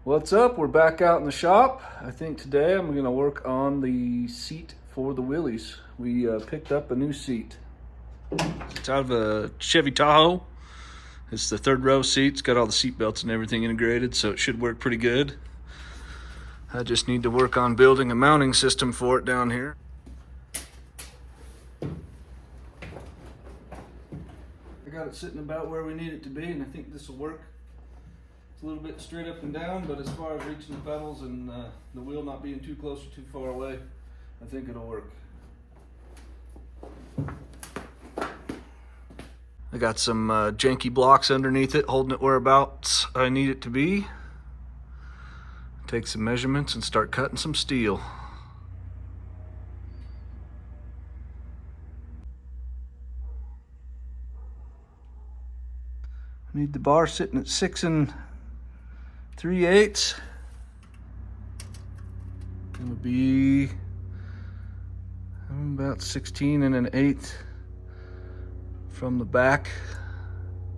What's up? We're back out in the shop. I think today I'm going to work on the seat for the Willys. We picked up a new seat. It's out of a Chevy Tahoe. It's the third row seat. It's got all the seat belts and everything integrated, so it should work pretty good. I just need to work on building a mounting system for it down here. I got it sitting about where we need it to be, and I think this will work. It's a little bit straight up and down, but as far as reaching the pedals and the wheel not being too close or too far away, I think it'll work. I got some janky blocks underneath it, holding it whereabouts I need it to be. Take some measurements and start cutting some steel. I need the bar sitting at 6 3/8. Gonna be about 16 1/8 from the back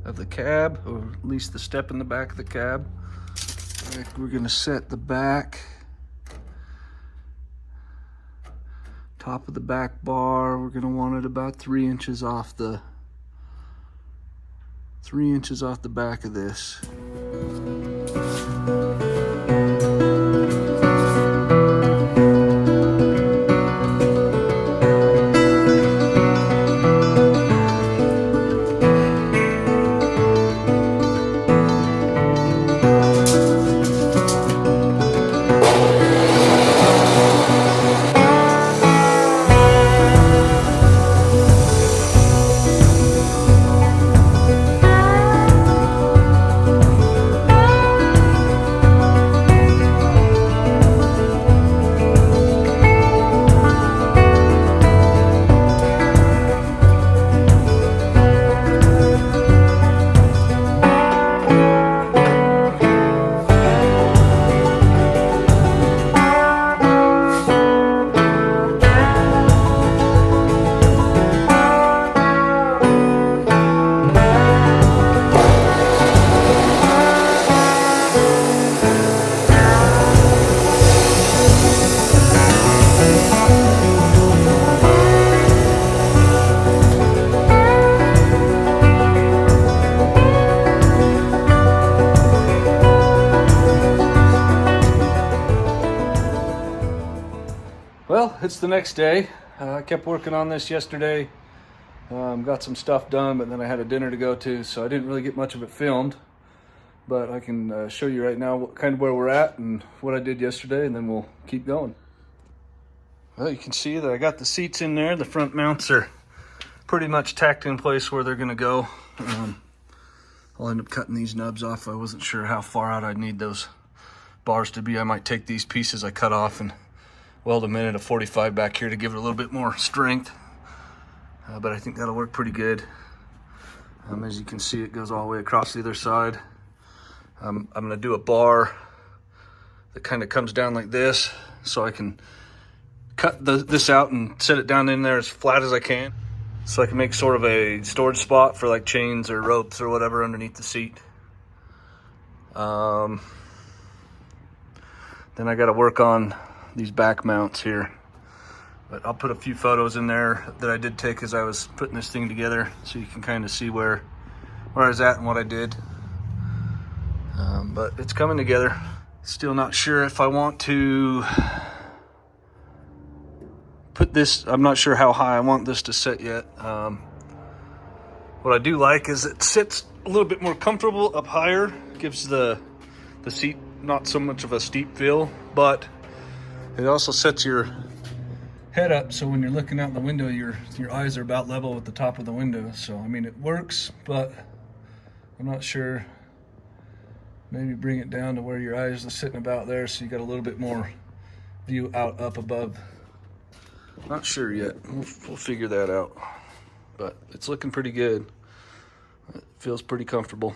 of the cab, or at least the step in the back of the cab. We're gonna set the back, top of the back bar. We're gonna want it about 3 inches off the 3 inches off the back of this. Well, it's the next day. I kept working on this yesterday. Got some stuff done, but then I had a dinner to go to, so I didn't really get much of it filmed. But I can show you right now kind of where we're at and what I did yesterday, and then we'll keep going. Well, you can see that I got the seats in there. The front mounts are pretty much tacked in place where they're gonna go. I'll end up cutting these nubs off. I wasn't sure how far out I'd need those bars to be. I might take these pieces I cut off and weld them in at a 45 back here to give it a little bit more strength. But I think that'll work pretty good. As you can see, it goes all the way across the other side. I'm gonna do a bar that kind of comes down like this, so I can cut this out and set it down in there as flat as I can, so I can make sort of a storage spot for like chains or ropes or whatever underneath the seat. Then I gotta work on these back mounts here, but I'll put a few photos in there that I did take as I was putting this thing together, so you can kind of see where I was at and what I did. But it's coming together. Still not sure if I want to put this, I'm not sure how high I want this to sit yet. What I do like is it sits a little bit more comfortable up higher, gives the seat not so much of a steep feel, but it also sets your head up, so when you're looking out the window, your eyes are about level with the top of the window. So I mean, it works, but I'm not sure. Maybe bring it down to where your eyes are sitting about there, so you got a little bit more view out up above. Not sure yet. We'll figure that out, but it's looking pretty good. It feels pretty comfortable.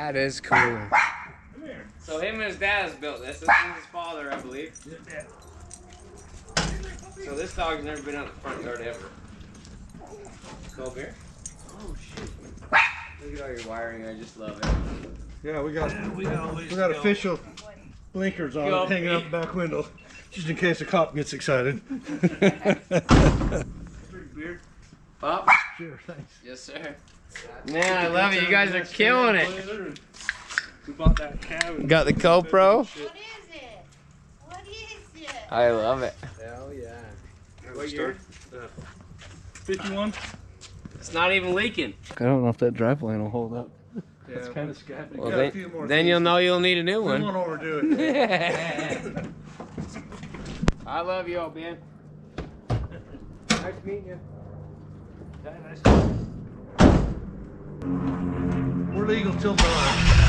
That is cool. So him and his dad has built this. This is his father, I believe. So this dog's never been out the front yard ever. Go beer? Oh shoot. Look at all your wiring, I just love it. Yeah, we got official blinkers on it hanging out the back window. Just in case a cop gets excited. Beer? Pop? Sure, thanks. Yes, sir. Man, I love it. You guys are killing it. We bought that cabin. Got the GoPro? What is it? What is it? I love it. Hell yeah. What year? 51. It's not even leaking. I don't know if that drive line will hold up. Yeah, It's kind of scabby. Well, then you'll know you'll need a new we one. won't overdo it. I love you, old man. Nice meeting you. We're legal till dawn.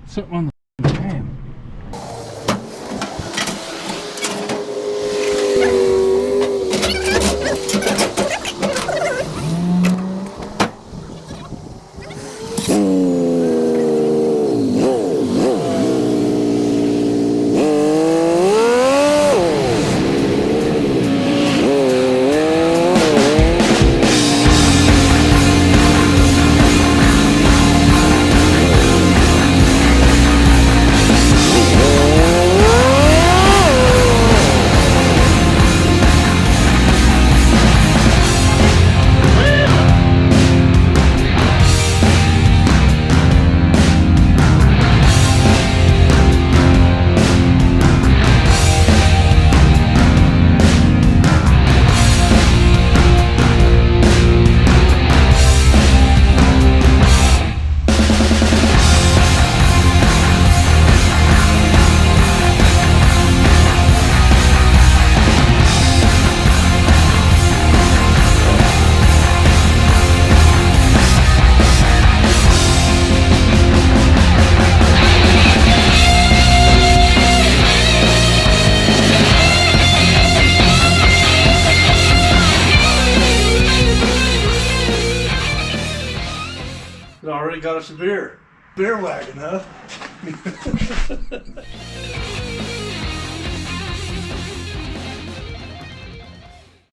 Something on the fan. Already got us a beer. Beer wagon, huh?